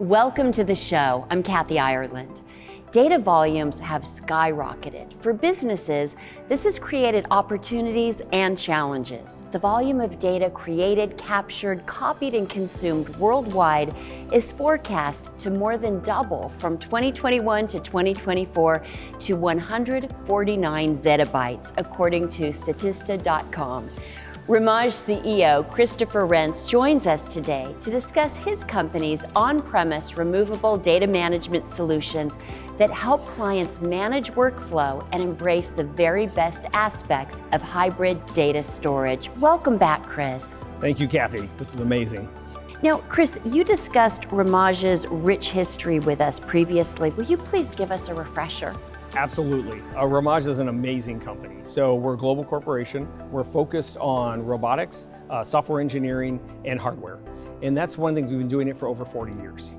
Welcome to the show. I'm Kathy Ireland. Data volumes have skyrocketed. For businesses, this has created opportunities and challenges. The volume of data created, captured, copied, and consumed worldwide is forecast to more than double from 2021 to 2024 to 149 zettabytes, according to Statista.com. Rimage CEO Christopher Rentz joins us today to discuss his company's on-premise removable data management solutions that help clients manage workflow and embrace the very best aspects of hybrid data storage. Welcome back, Chris. Thank you, Kathy. This is amazing. Now, Chris, you discussed Rimage's rich history with us previously. Will you please give us a refresher? Absolutely. Rimage is an amazing company. So we're a global corporation. We're focused on robotics, software engineering, and hardware. And that's one thing we've been doing it for over 40 years.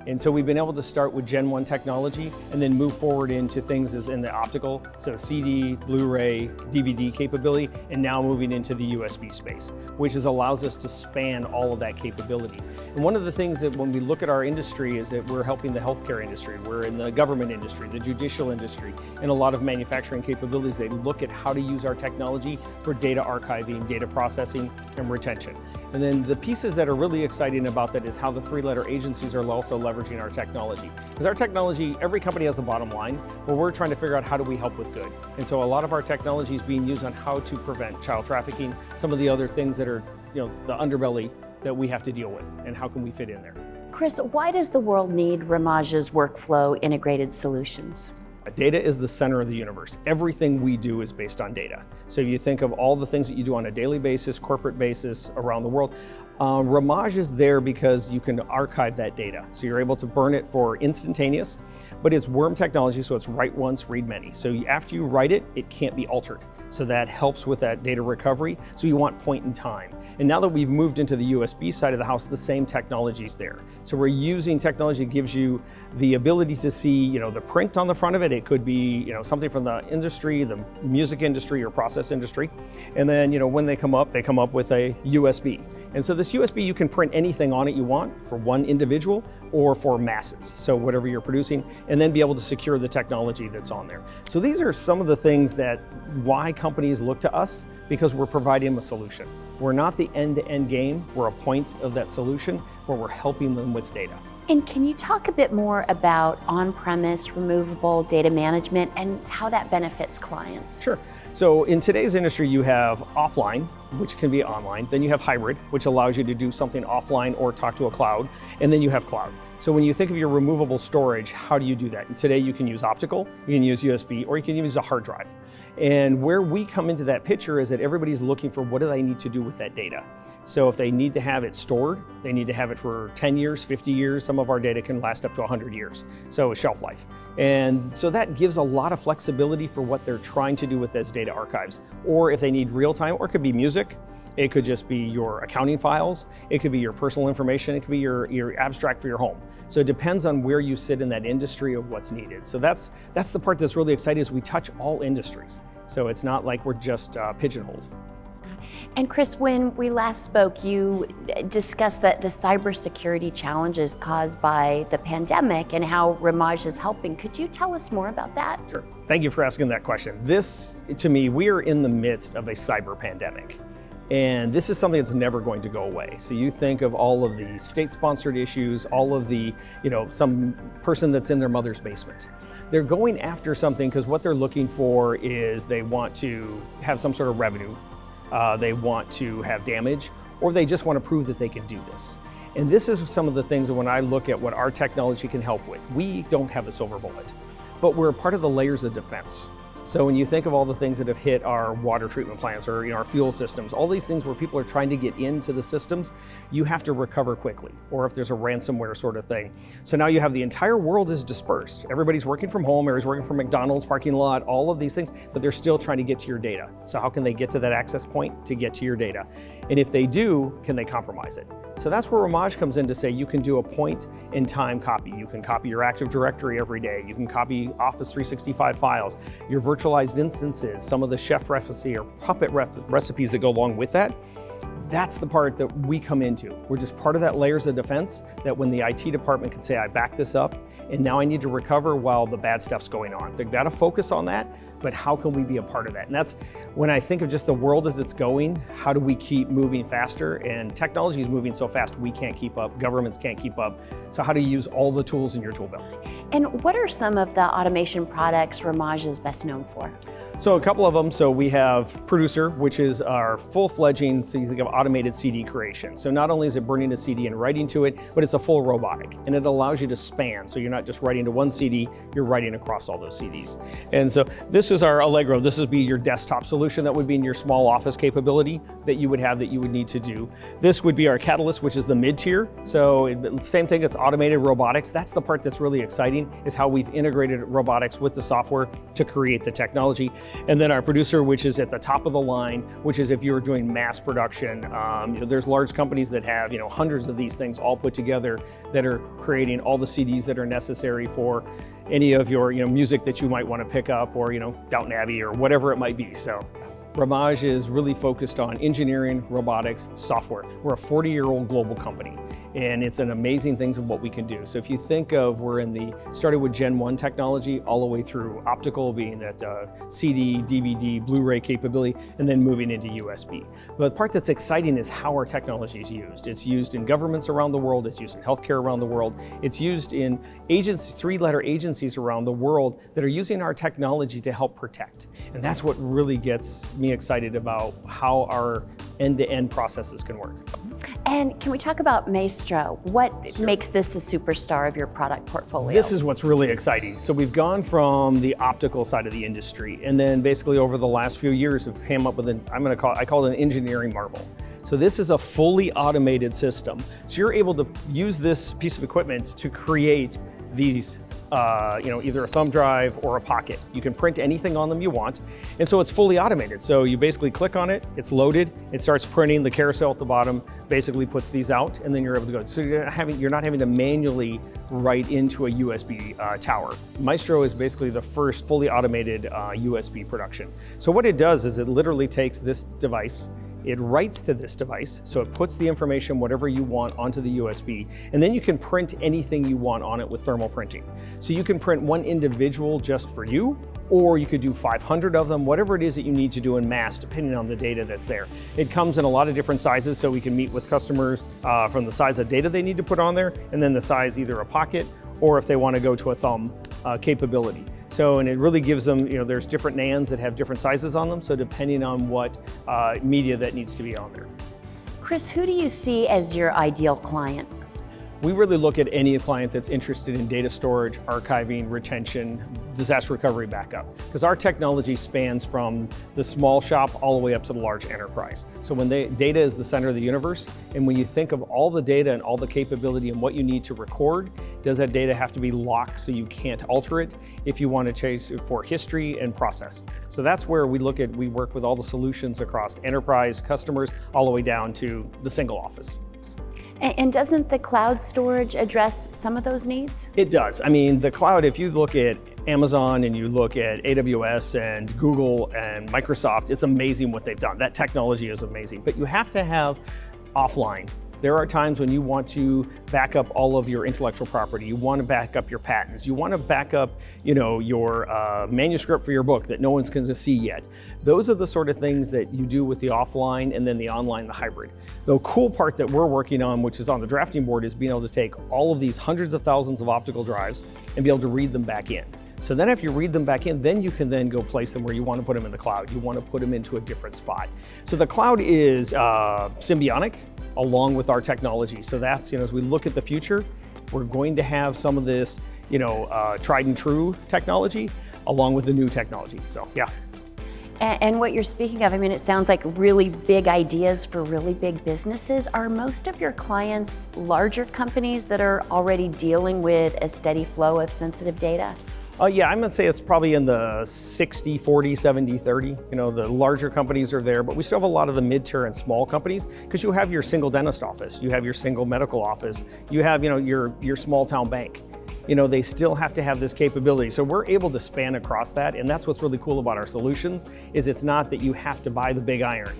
And so we've been able to start with Gen 1 technology and then move forward into things as in the optical, so CD, Blu-ray, DVD capability, and now moving into the USB space, which allows us to span all of that capability. And one of the things that when we look at our industry is that we're helping the healthcare industry, we're in the government industry, the judicial industry, and a lot of manufacturing capabilities. They look at how to use our technology for data archiving, data processing, and retention. And then the pieces that are really exciting about that is how the three-letter agencies are also leveraging our technology. Because our technology, every company has a bottom line, but we're trying to figure out how do we help with good. And so a lot of our technology is being used on how to prevent child trafficking, some of the other things that are, the underbelly that we have to deal with, and how can we fit in there. Chris, why does the world need Rimage's workflow integrated solutions? Data is the center of the universe. Everything we do is based on data. So if you think of all the things that you do on a daily basis, corporate basis, around the world, Rimage is there because you can archive that data. So you're able to burn it for instantaneous, but it's worm technology, so it's write once, read many. So after you write it, it can't be altered. So that helps with that data recovery. So you want point in time. And now that we've moved into the USB side of the house, the same technology is there. So we're using technology that gives you the ability to see, the print on the front of it. It could be, something from the industry, the music industry or process industry. And then, when they come up with a USB. And so this USB, you can print anything on it you want for one individual or for masses. So whatever you're producing, and then be able to secure the technology that's on there. So these are some of the things that why companies look to us, because we're providing them a solution. We're not the end-to-end game, we're a point of that solution where we're helping them with data. And can you talk a bit more about on-premise removable data management and how that benefits clients? Sure. So in today's industry, you have offline, which can be online. Then you have hybrid, which allows you to do something offline or talk to a cloud. And then you have cloud. So when you think of your removable storage, how do you do that? And today you can use optical, you can use USB, or you can use a hard drive. And where we come into that picture is that everybody's looking for what do they need to do with that data. So if they need to have it stored, they need to have it for 10 years, 50 years. Some of our data can last up to 100 years. So shelf life. And so that gives a lot of flexibility for what they're trying to do with those data archives. Or if they need real time, or it could be music, it could just be your accounting files, it could be your personal information, it could be your abstract for your home. So it depends on where you sit in that industry of what's needed. So that's the part that's really exciting, is we touch all industries. So it's not like we're just pigeonholed. And Chris, when we last spoke, you discussed that the cybersecurity challenges caused by the pandemic and how Rimage is helping. Could you tell us more about that? Sure. Thank you for asking that question. This, to me, we are in the midst of a cyber pandemic. And this is something that's never going to go away. So you think of all of the state-sponsored issues, all of the, some person that's in their mother's basement. They're going after something because what they're looking for is they want to have some sort of revenue. They want to have damage, or they just want to prove that they can do this. And this is some of the things that when I look at what our technology can help with, we don't have a silver bullet, but we're part of the layers of defense. So when you think of all the things that have hit our water treatment plants or our fuel systems, all these things where people are trying to get into the systems, you have to recover quickly, or if there's a ransomware sort of thing. So now you have the entire world is dispersed. Everybody's working from home, everybody's working from McDonald's parking lot, all of these things, but they're still trying to get to your data. So how can they get to that access point to get to your data? And if they do, can they compromise it? So that's where Rimage comes in to say you can do a point in time copy. You can copy your Active Directory every day. You can copy Office 365 files, your virtualized instances, some of the chef recipe or puppet recipes that go along with that. That's the part that we come into. We're just part of that layers of defense that when the IT department can say, I back this up, and now I need to recover while the bad stuff's going on. They've got to focus on that, but how can we be a part of that? And that's when I think of just the world as it's going, how do we keep moving faster? And technology is moving so fast we can't keep up, governments can't keep up. So how do you use all the tools in your tool belt? And what are some of the automation products Rimage is best known for? So a couple of them. So we have Producer, which is our full-fledging, so you think of automated CD creation. So not only is it burning a CD and writing to it, but it's a full robotic, and it allows you to span. So you're not just writing to one CD, you're writing across all those CDs. And so this is our Allegro. This would be your desktop solution that would be in your small office capability that you would have that you would need to do. This would be our Catalyst, which is the mid-tier. So same thing, it's automated robotics. That's the part that's really exciting, is how we've integrated robotics with the software to create the technology. And then our Producer, which is at the top of the line, which is if you're doing mass production. There's large companies that have hundreds of these things all put together that are creating all the CDs that are necessary for any of your music that you might want to pick up, or Downton Abbey or whatever it might be. So Rimage is really focused on engineering, robotics, software. We're a 40-year-old global company, and it's an amazing things of what we can do. So if you think of, started with Gen 1 technology all the way through optical, being that CD, DVD, Blu-ray capability, and then moving into USB. But the part that's exciting is how our technology is used. It's used in governments around the world, it's used in healthcare around the world, it's used in three-letter agencies around the world that are using our technology to help protect. And that's what really gets me excited about how our end-to-end processes can work. And can we talk about Maestro? What makes this a superstar of your product portfolio? This is what's really exciting. So we've gone from the optical side of the industry, and then basically over the last few years have came up with I call it an engineering marvel. So this is a fully automated system. So you're able to use this piece of equipment to create these either a thumb drive or a pocket. You can print anything on them you want. And so it's fully automated. So you basically click on it, it's loaded, it starts printing, the carousel at the bottom basically puts these out, and then you're able to go. So you're not having to manually write into a USB tower. Maestro is basically the first fully automated USB production. So what it does is it literally takes this device, it writes to this device, so it puts the information, whatever you want, onto the USB, and then you can print anything you want on it with thermal printing. So you can print one individual just for you, or you could do 500 of them, whatever it is that you need to do in mass, depending on the data that's there. It comes in a lot of different sizes, so we can meet with customers from the size of data they need to put on there, and then the size either a pocket, or if they want to go to a thumb capability. So, and it really gives them, there's different NANDs that have different sizes on them, so depending on what media that needs to be on there. Chris, who do you see as your ideal client? We really look at any client that's interested in data storage, archiving, retention, disaster recovery, backup, because our technology spans from the small shop all the way up to the large enterprise. So when data is the center of the universe, and when you think of all the data and all the capability and what you need to record, does that data have to be locked so you can't alter it if you want to chase it for history and process? So that's where we work with all the solutions across enterprise customers all the way down to the single office. And doesn't the cloud storage address some of those needs? It does. I mean, the cloud, if you look at Amazon and you look at AWS and Google and Microsoft, it's amazing what they've done. That technology is amazing, but you have to have offline. There are times when you want to back up all of your intellectual property. You want to back up your patents. You want to back up, your manuscript for your book that no one's going to see yet. Those are the sort of things that you do with the offline and then the online, the hybrid. The cool part that we're working on, which is on the drafting board, is being able to take all of these hundreds of thousands of optical drives and be able to read them back in. So then if you read them back in, then you can then go place them where you want to put them in the cloud. You want to put them into a different spot. So the cloud is symbiotic along with our technology. So that's, as we look at the future, we're going to have some of this, tried and true technology along with the new technology. So, yeah. And what you're speaking of, it sounds like really big ideas for really big businesses. Are most of your clients larger companies that are already dealing with a steady flow of sensitive data? Yeah, I'm gonna say it's probably in the 60-40, 70-30. The larger companies are there, but we still have a lot of the mid-tier and small companies, because you have your single dentist office, you have your single medical office, you have your small town bank. They still have to have this capability. So we're able to span across that, and that's what's really cool about our solutions, is it's not that you have to buy the big iron.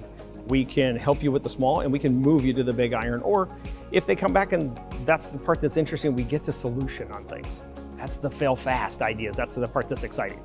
We can help you with the small and we can move you to the big iron. Or if they come back and that's the part that's interesting, we get to solution on things. That's the fail fast ideas. That's the part that's exciting.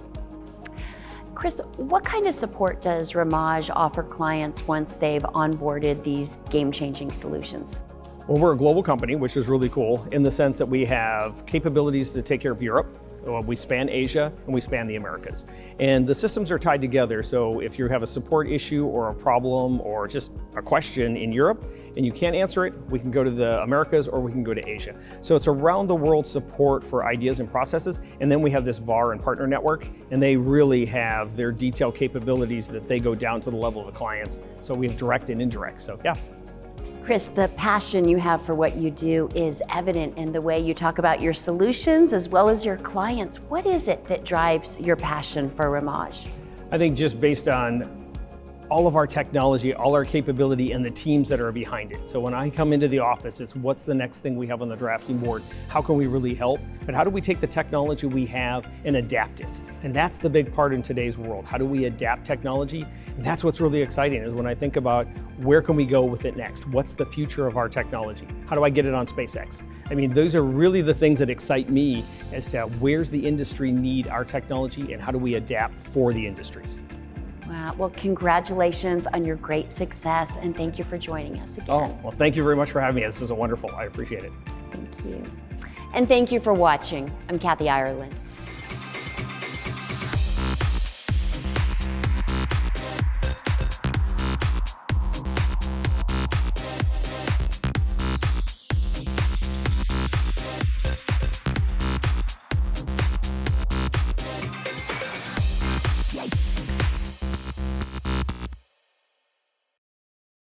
Chris, what kind of support does Rimage offer clients once they've onboarded these game-changing solutions? Well, we're a global company, which is really cool in the sense that we have capabilities to take care of Europe. We span Asia and we span the Americas. And the systems are tied together, so if you have a support issue or a problem or just a question in Europe and you can't answer it, we can go to the Americas or we can go to Asia. So it's around the world support for ideas and processes. And then we have this VAR and partner network, and they really have their detailed capabilities that they go down to the level of the clients. So we have direct and indirect, so yeah. Chris, the passion you have for what you do is evident in the way you talk about your solutions as well as your clients. What is it that drives your passion for Rimage? I think just based on all of our technology, all our capability, and the teams that are behind it. So when I come into the office, it's what's the next thing we have on the drafting board? How can we really help? But how do we take the technology we have and adapt it? And that's the big part in today's world. How do we adapt technology? And that's what's really exciting is when I think about where can we go with it next? What's the future of our technology? How do I get it on SpaceX? I mean, those are really the things that excite me as to where's the industry need our technology and how do we adapt for the industries. Wow, well, congratulations on your great success and thank you for joining us again. Oh, well, thank you very much for having me. This is wonderful. I appreciate it. Thank you. And thank you for watching. I'm Kathy Ireland.